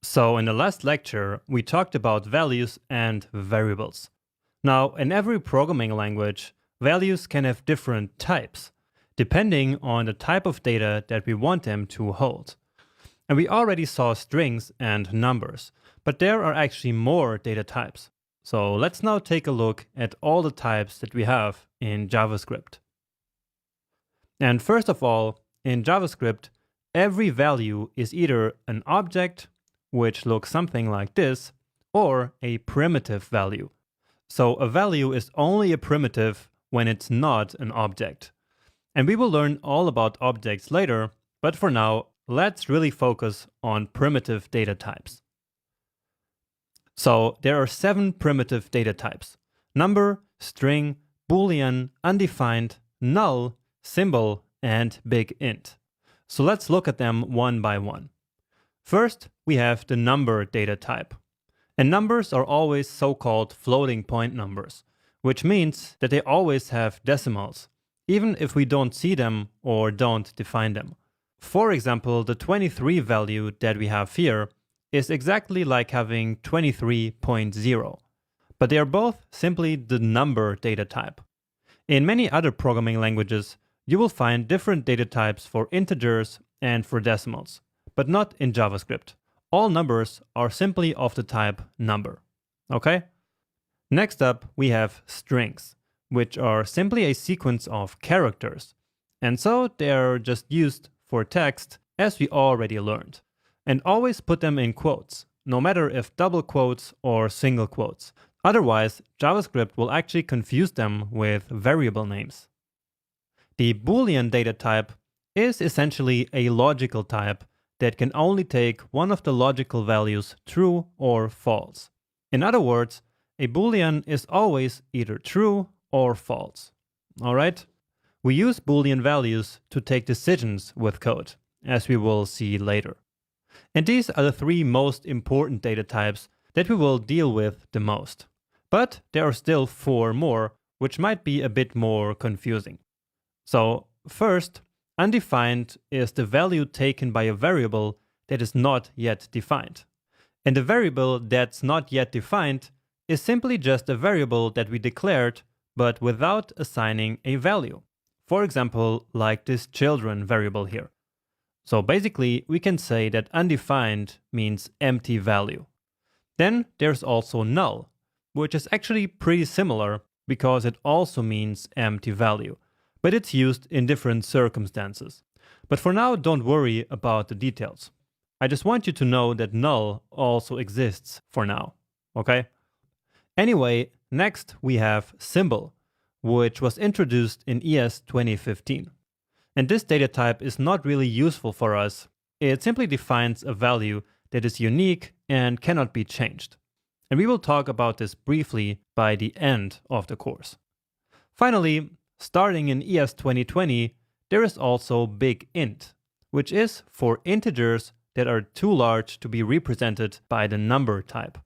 So in the last lecture, we talked about values and variables. Now, in every programming language, values can have different types, depending on the type of data that we want them to hold. And we already saw strings and numbers, but there are actually more data types. So let's now take a look at all the types that we have in JavaScript. And first of all, in JavaScript, every value is either an object, which looks something like this, or a primitive value. So a value is only a primitive when it's not an object. And we will learn all about objects later, but for now, let's really focus on primitive data types. So there are 7 primitive data types: number, string, boolean, undefined, null, symbol, and big int. So let's look at them one by one. First, we have the number data type. And numbers are always so-called floating point numbers, which means that they always have decimals, even if we don't see them or don't define them. For example, the 23 value that we have here is exactly like having 23.0, but they are both simply the number data type. In many other programming languages, you will find different data types for integers and for decimals, but not in JavaScript. All numbers are simply of the type number. Okay? Next up, we have strings, which are simply a sequence of characters. And so they are just used for text, as we already learned. And always put them in quotes, no matter if double quotes or single quotes. Otherwise, JavaScript will actually confuse them with variable names. The Boolean data type is essentially a logical type that can only take one of the logical values true or false. In other words, a Boolean is always either true or false. Alright? We use Boolean values to take decisions with code, as we will see later. And these are the 3 most important data types that we will deal with the most. But there are still 4 more, which might be a bit more confusing. So first, undefined is the value taken by a variable that is not yet defined. And the variable that's not yet defined is simply just a variable that we declared, but without assigning a value. For example, like this children variable here. So basically, we can say that undefined means empty value. Then there's also null, which is actually pretty similar because it also means empty value, but it's used in different circumstances. But for now, don't worry about the details. I just want you to know that null also exists for now, okay? Anyway, next we have symbol, which was introduced in ES 2015. And this data type is not really useful for us. It simply defines a value that is unique and cannot be changed. And we will talk about this briefly by the end of the course. Finally, starting in ES 2020, there is also big int, which is for integers that are too large to be represented by the number type.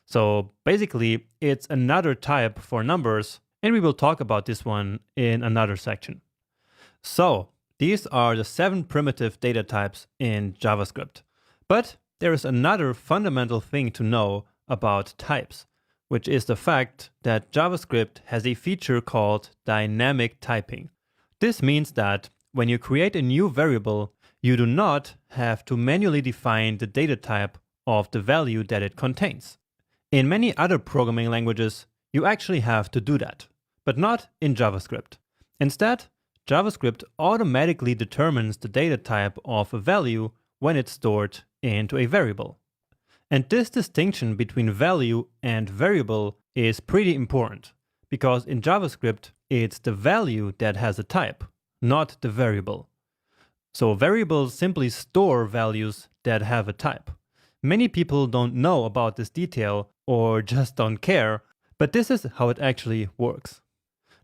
So basically, it's another type for numbers, and we will talk about this one in another section. So these are the 7 primitive data types in JavaScript. But there is another fundamental thing to know about types, which is the fact that JavaScript has a feature called dynamic typing. This means that when you create a new variable, you do not have to manually define the data type of the value that it contains. In many other programming languages, you actually have to do that, but not in JavaScript. Instead, JavaScript automatically determines the data type of a value when it's stored into a variable. And this distinction between value and variable is pretty important, because in JavaScript, it's the value that has a type, not the variable. So variables simply store values that have a type. Many people don't know about this detail or just don't care, but this is how it actually works.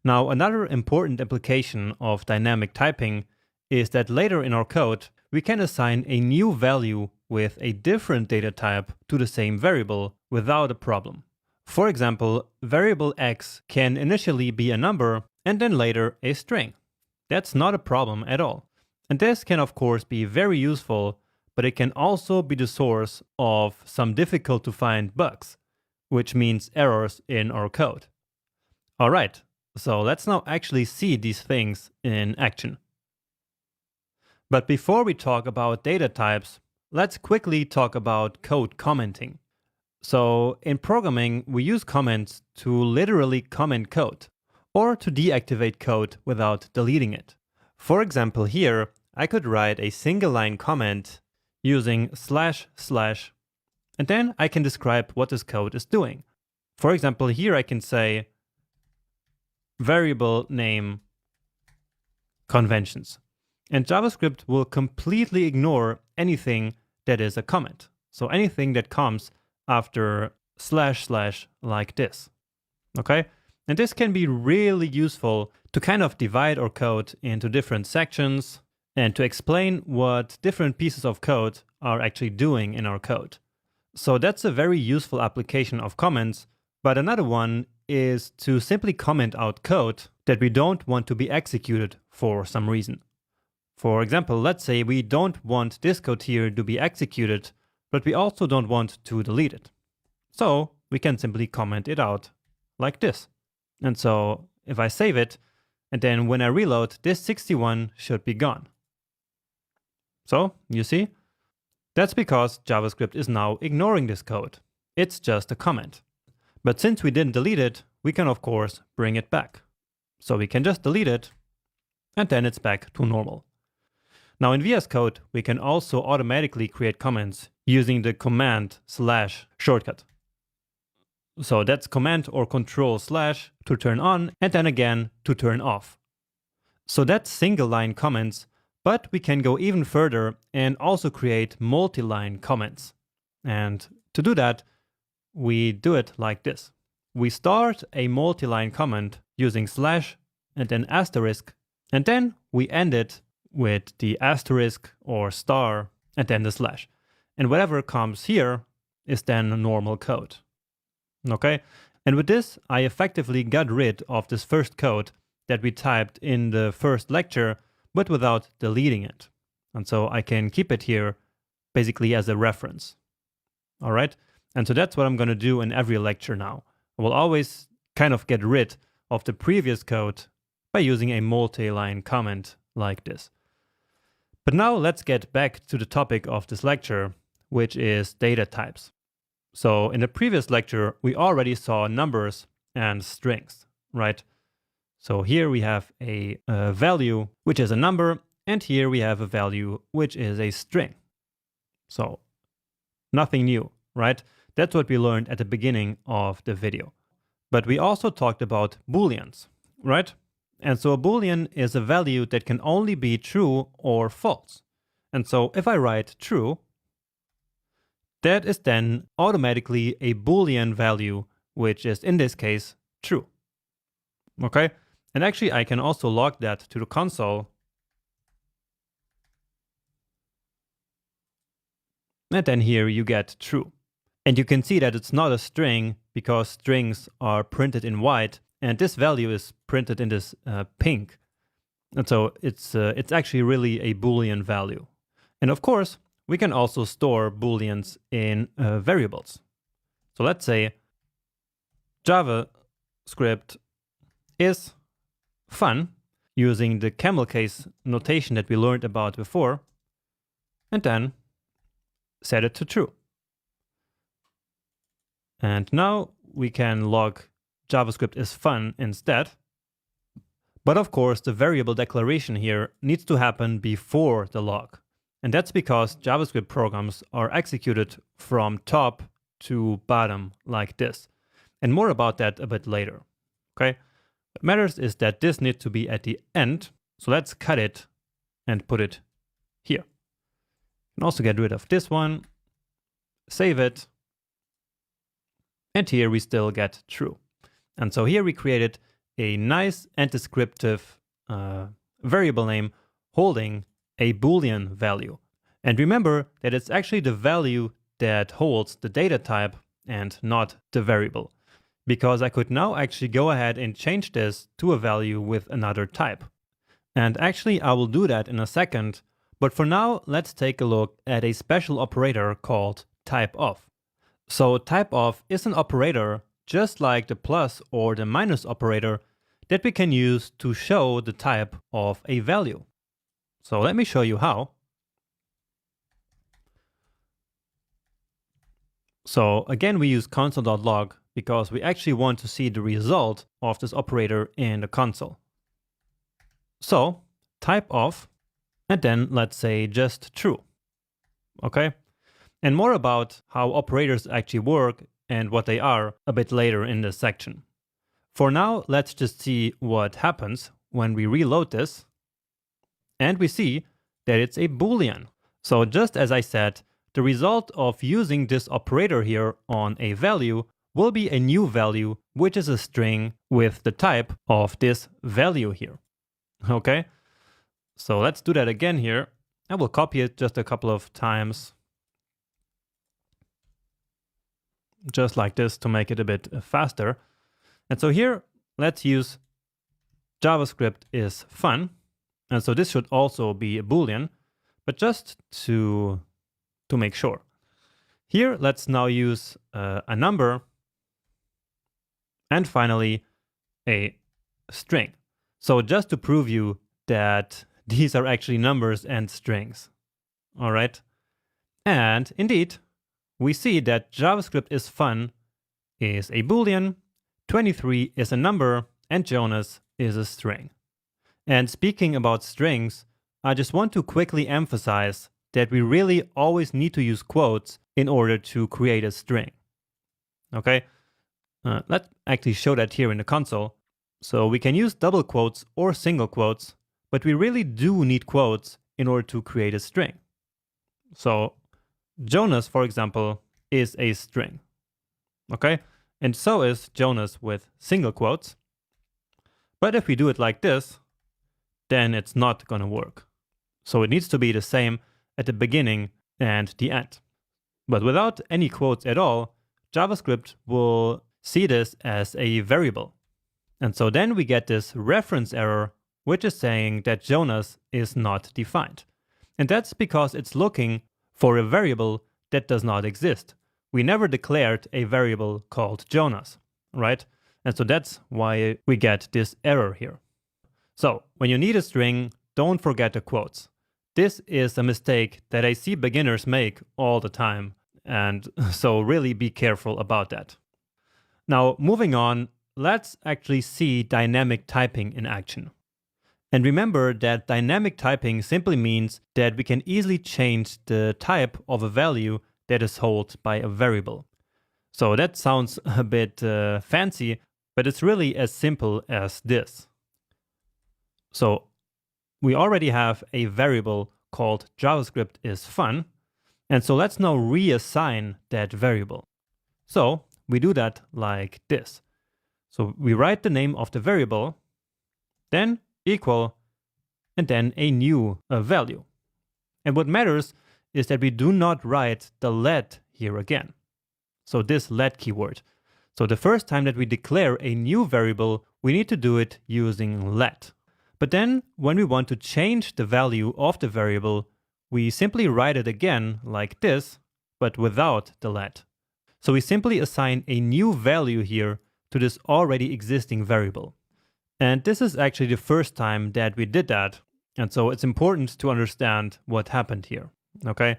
Now, another important application of dynamic typing is that later in our code, we can assign a new value with a different data type to the same variable without a problem. For example, variable x can initially be a number and then later a string. That's not a problem at all. And this can of course be very useful, but it can also be the source of some difficult to find bugs, which means errors in our code. All right, so let's now actually see these things in action. But before we talk about data types, let's quickly talk about code commenting. So in programming, we use comments to literally comment code or to deactivate code without deleting it. For example, here, I could write a single line comment using // and then I can describe what this code is doing. For example, here I can say variable name conventions. And JavaScript will completely ignore anything that is a comment. So anything that comes after // like this. Okay? And this can be really useful to kind of divide our code into different sections and to explain what different pieces of code are actually doing in our code. So that's a very useful application of comments, but another one is to simply comment out code that we don't want to be executed for some reason. For example, let's say we don't want this code here to be executed, but we also don't want to delete it. So we can simply comment it out like this. And so if I save it, and then when I reload, this 61 should be gone. So you see, that's because JavaScript is now ignoring this code. It's just a comment. But since we didn't delete it, we can of course bring it back. So we can just delete it, and then it's back to normal. Now in VS Code, we can also automatically create comments using the command / shortcut. So that's command or control / to turn on, and then again to turn off. So that's single line comments, but we can go even further and also create multi-line comments. And to do that, we do it like this. We start a multi-line comment using / and then asterisk, and then we end it with the asterisk or star and then the /. And whatever comes here is then normal code. Okay? And with this, I effectively got rid of this first code that we typed in the first lecture, but without deleting it. And so I can keep it here basically as a reference. All right? And so that's what I'm going to do in every lecture now. I will always kind of get rid of the previous code by using a multi-line comment like this. But now let's get back to the topic of this lecture, which is data types. So in the previous lecture, we already saw numbers and strings, right? So here we have a value, which is a number, and here we have a value, which is a string. So nothing new, right? That's what we learned at the beginning of the video. But we also talked about Booleans, right? And so a Boolean is a value that can only be true or false. And so if I write true, that is then automatically a Boolean value, which is in this case true. Okay? And actually I can also log that to the console. And then here you get true. And you can see that it's not a string because strings are printed in white, and this value is printed in this pink. And so it's actually really a Boolean value. And of course, we can also store Booleans in variables. So let's say JavaScript is fun using the camel case notation that we learned about before, and then set it to true. And now we can log JavaScript is fun instead. But of course, the variable declaration here needs to happen before the log. And that's because JavaScript programs are executed from top to bottom like this. And more about that a bit later. Okay? What matters is that this needs to be at the end. So let's cut it and put it here. You can also get rid of this one, save it, and here we still get true. And so here we created a nice and descriptive variable name holding a Boolean value. And remember that it's actually the value that holds the data type and not the variable, because I could now actually go ahead and change this to a value with another type. And actually I will do that in a second, But for now, let's take a look at a special operator called typeOf. So typeOf is an operator just like the plus or the minus operator that we can use to show the type of a value. So let me show you how. So again, we use console.log because we actually want to see the result of this operator in the console. So typeOf, and then let's say just true. Okay? And more about how operators actually work and what they are a bit later in this section. For now, let's just see what happens when we reload this. And we see that it's a Boolean. So just as I said, the result of using this operator here on a value will be a new value, which is a string with the type of this value here. Okay? So let's do that again here. I will copy it just a couple of times. Just like this to make it a bit faster. And so here, let's use JavaScript is fun. And so this should also be a Boolean, but just to make sure. Here, let's now use a number and finally a string. So just to prove you that these are actually numbers and strings. All right. And indeed, we see that JavaScript is fun is a Boolean, 23 is a number, and Jonas is a string. And speaking about strings, I just want to quickly emphasize that we really always need to use quotes in order to create a string. Okay, let's actually show that here in the console. So we can use double quotes or single quotes, but we really do need quotes in order to create a string. So Jonas, for example, is a string. Okay, and so is Jonas with single quotes. But if we do it like this, then it's not going to work. So it needs to be the same at the beginning and the end. But without any quotes at all, JavaScript will see this as a variable. And so then we get this reference error, which is saying that Jonas is not defined. And that's because it's looking for a variable that does not exist. We never declared a variable called Jonas, right? And so that's why we get this error here. So when you need a string, don't forget the quotes. This is a mistake that I see beginners make all the time. And so really be careful about that. Now, moving on, let's actually see dynamic typing in action. And remember that dynamic typing simply means that we can easily change the type of a value that is held by a variable. So that sounds a bit fancy, but it's really as simple as this. So we already have a variable called JavaScript is fun. And so let's now reassign that variable. So we do that like this. So we write the name of the variable, then equal, and then a new value. And what matters is that we do not write the let here again. So this let keyword. So the first time that we declare a new variable, we need to do it using let. But then when we want to change the value of the variable, we simply write it again like this, but without the let. So we simply assign a new value here to this already existing variable. And this is actually the first time that we did that. And so it's important to understand what happened here. Okay.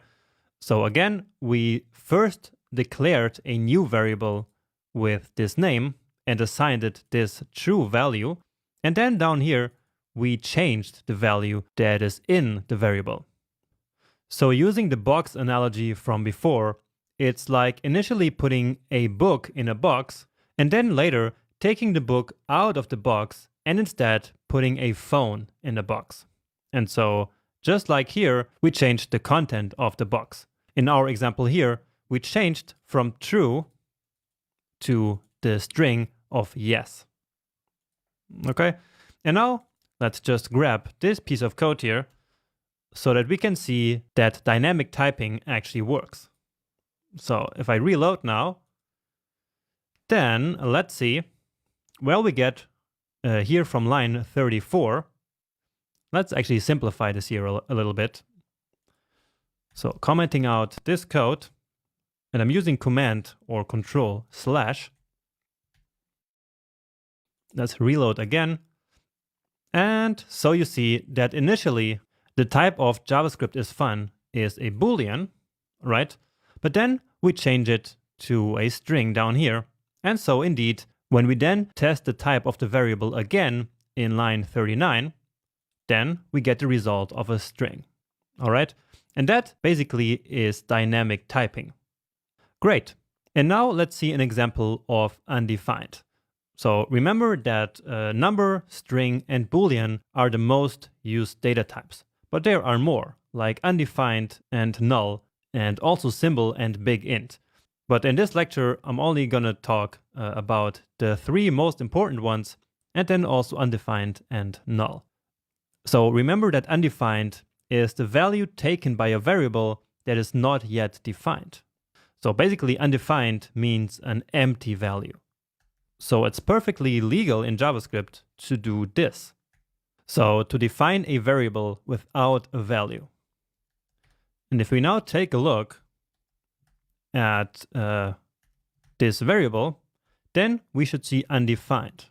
So again, we first declared a new variable with this name and assigned it this true value. And then down here, we changed the value that is in the variable. So using the box analogy from before, it's like initially putting a book in a box and then later taking the book out of the box and instead putting a phone in the box. And so just like here, we changed the content of the box. In our example here, we changed from true to the string of yes. Okay, and now let's just grab this piece of code here so that we can see that dynamic typing actually works. So if I reload now, then let's see, well, we get here from line 34. Let's actually simplify this here a little bit. So commenting out this code, and I'm using Command or Control /. Let's reload again. And so you see that initially the type of JavaScript is fun is a Boolean, right? But then we change it to a string down here. And so indeed, when we then test the type of the variable again in line 39, then we get the result of a string. All right? And that basically is dynamic typing. Great. And now let's see an example of undefined. So remember that number, string, and Boolean are the most used data types. But there are more, like undefined and null, and also symbol and big int. But in this lecture, I'm only going to talk about the three most important ones, and then also undefined and null. So remember that undefined is the value taken by a variable that is not yet defined. So basically, undefined means an empty value. So it's perfectly legal in JavaScript to do this. So to define a variable without a value. And if we now take a look at this variable, then we should see undefined.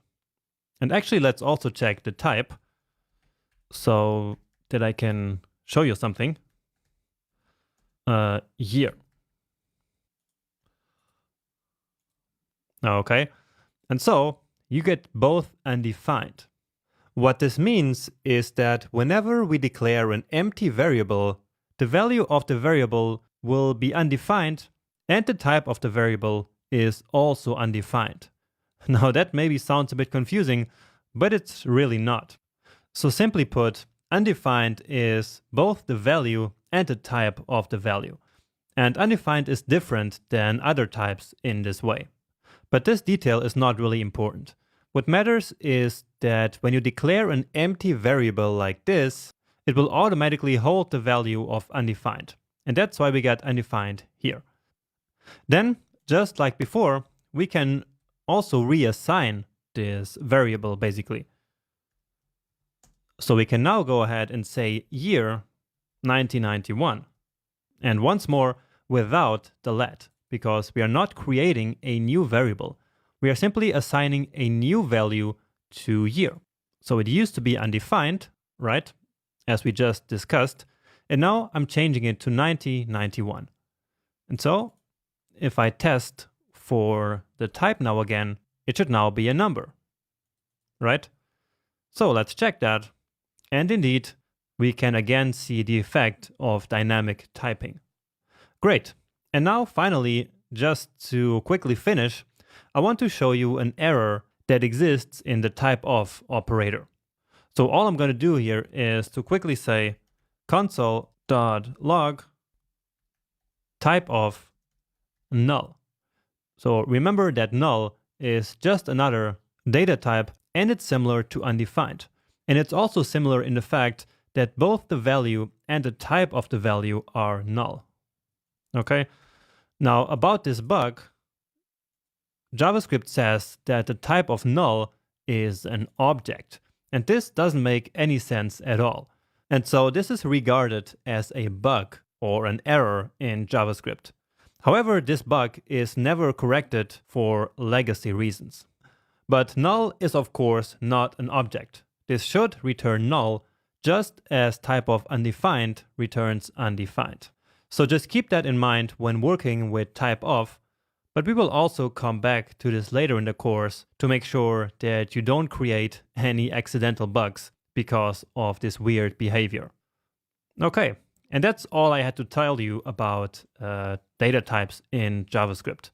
And actually, let's also check the type so that I can show you something. Year. Okay. And so you get both undefined. What this means is that whenever we declare an empty variable, the value of the variable will be undefined and the type of the variable is also undefined. Now that maybe sounds a bit confusing, but it's really not. So simply put, undefined is both the value and the type of the value. And undefined is different than other types in this way. But this detail is not really important. What matters is that when you declare an empty variable like this, it will automatically hold the value of undefined. And that's why we get undefined here. Then, just like before, we can also reassign this variable basically. So we can now go ahead and say year 1991. And once more, without the let, because we are not creating a new variable. We are simply assigning a new value to year. So it used to be undefined, right? As we just discussed. And now I'm changing it to 1991. And so if I test for the type now again, it should now be a number, right? So let's check that. And indeed, we can again see the effect of dynamic typing. Great. And now finally, just to quickly finish, I want to show you an error that exists in the typeof operator. So all I'm going to do here is to quickly say console.log typeof null. So remember that null is just another data type and it's similar to undefined. And it's also similar in the fact that both the value and the type of the value are null. Okay? Now about this bug, JavaScript says that the type of null is an object. And this doesn't make any sense at all. And so this is regarded as a bug or an error in JavaScript. However, this bug is never corrected for legacy reasons. But null is of course not an object. This should return null just as type of undefined returns undefined. So just keep that in mind when working with typeof, but we will also come back to this later in the course to make sure that you don't create any accidental bugs because of this weird behavior. Okay, and that's all I had to tell you about data types in JavaScript.